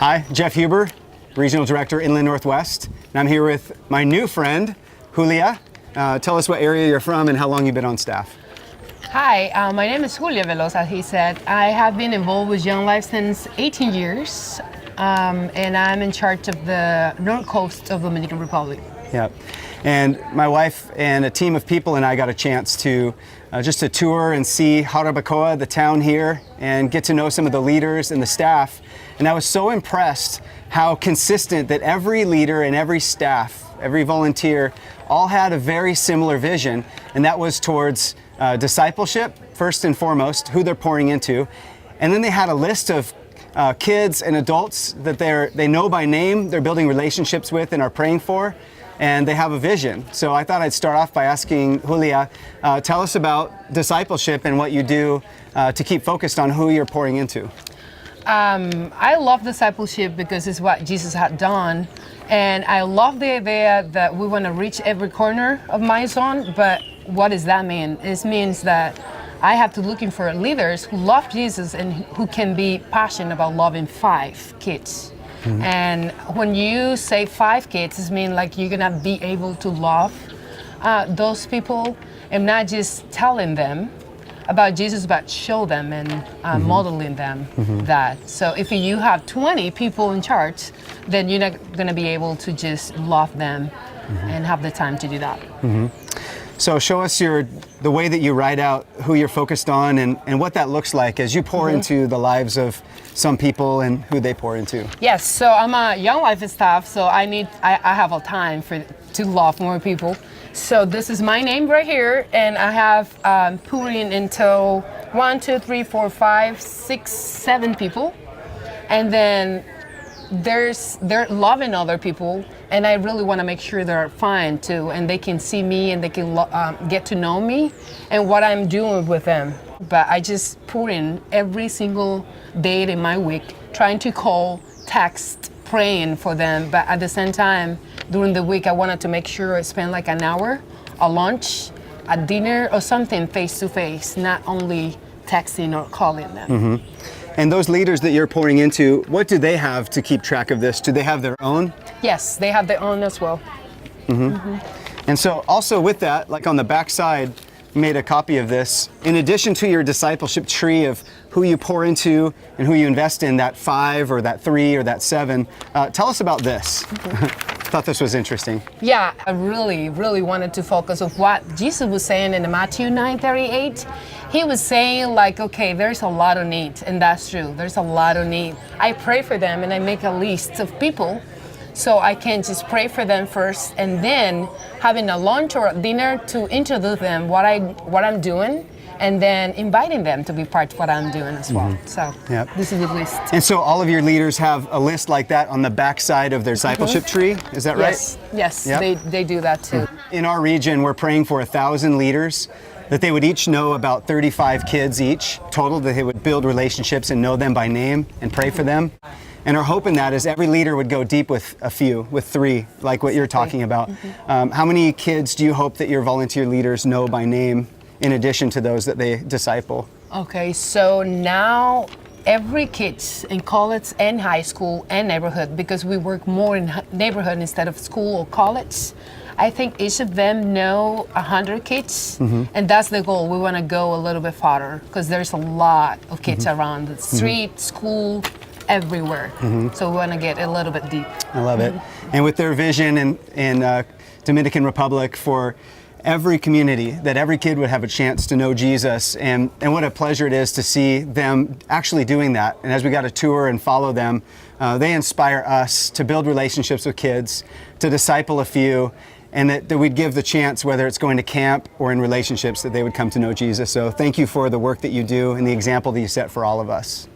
Hi, Jeff Huber, Regional Director, Inland Northwest. And I'm here with my new friend, Julia. Tell us what area you're from and how long you've been on staff. Hi, my name is Julia Velosa, he said. I have been involved with Young Life since 18 years, and I'm in charge of the north coast of Dominican Republic. Yep. And my wife and a team of people and I got a chance to just to tour and see Jarabacoa, the town here, and get to know some of the leaders and the staff. And I was so impressed how consistent that every leader and every staff, every volunteer, all had a very similar vision, and that was towards discipleship, first and foremost, who they're pouring into. And then they had a list of kids and adults that they know by name, they're building relationships with and are praying for, and they have a vision. So I thought I'd start off by asking Julia, tell us about discipleship and what you do to keep focused on who you're pouring into. I love discipleship because it's what Jesus had done, and I love the idea that we want to reach every corner of my zone. But what does that mean? It means that I have to looking for leaders who love Jesus and who can be passionate about loving 5 kids. Mm-hmm. And when you say 5 kids, it means like you're gonna be able to love those people and not just telling them about Jesus, but show them and modeling them that. So if you have 20 people in charge, then you're not going to be able to just love them and have the time to do that. So show us the way that you write out who you're focused on and what that looks like as you pour into the lives of some people and who they pour into. Yes, so I'm a Young Life staff, so I have a time to love more people. So this is my name right here, and I have pouring into 1, 2, 3, 4, 5, 6, 7 people, and then they're loving other people, and I really want to make sure they're fine too, and they can see me and they can get to know me and what I'm doing with them. But I just pour in every single day in my week, trying to call, text, praying for them, but at the same time, during the week, I wanted to make sure I spend like an hour, a lunch, a dinner, or something face-to-face, not only texting or calling them. And those leaders that you're pouring into, what do they have to keep track of this? Do they have their own? Yes, they have their own as well. And so also with that, like on the back side, made a copy of this. In addition to your discipleship tree of who you pour into and who you invest in, that 5 or that 3 or that 7, tell us about this. Thought this was interesting. Yeah, I really wanted to focus on what Jesus was saying in Matthew 9:38. He was saying like, okay, there's a lot of need, and that's true. There's a lot of need. I pray for them and I make a list of people so I can just pray for them first, and then having a lunch or a dinner to introduce them what I'm doing, and then inviting them to be part of what I'm doing as well. So this is the list. And so all of your leaders have a list like that on the back side of their discipleship tree, is that right? Yes, they do that too. In our region, we're praying for 1,000 leaders, that they would each know about 35 kids each total, that they would build relationships and know them by name and pray for them. And our hope in that is every leader would go deep with a few, with 3, like what you're talking about. How many kids do you hope that your volunteer leaders know by name in addition to those that they disciple? Okay, so now every kid in college and high school and neighborhood, because we work more in neighborhood instead of school or college, I think each of them know 100 kids, and that's the goal. We want to go a little bit farther because there's a lot of kids around the street, school, everywhere. So we want to get a little bit deep. I love it. And with their vision in Dominican Republic for every community, that every kid would have a chance to know Jesus, and what a pleasure it is to see them actually doing that. And as we got to tour and follow them, they inspire us to build relationships with kids, to disciple a few, and that we'd give the chance, whether it's going to camp or in relationships, that they would come to know Jesus. So thank you for the work that you do and the example that you set for all of us.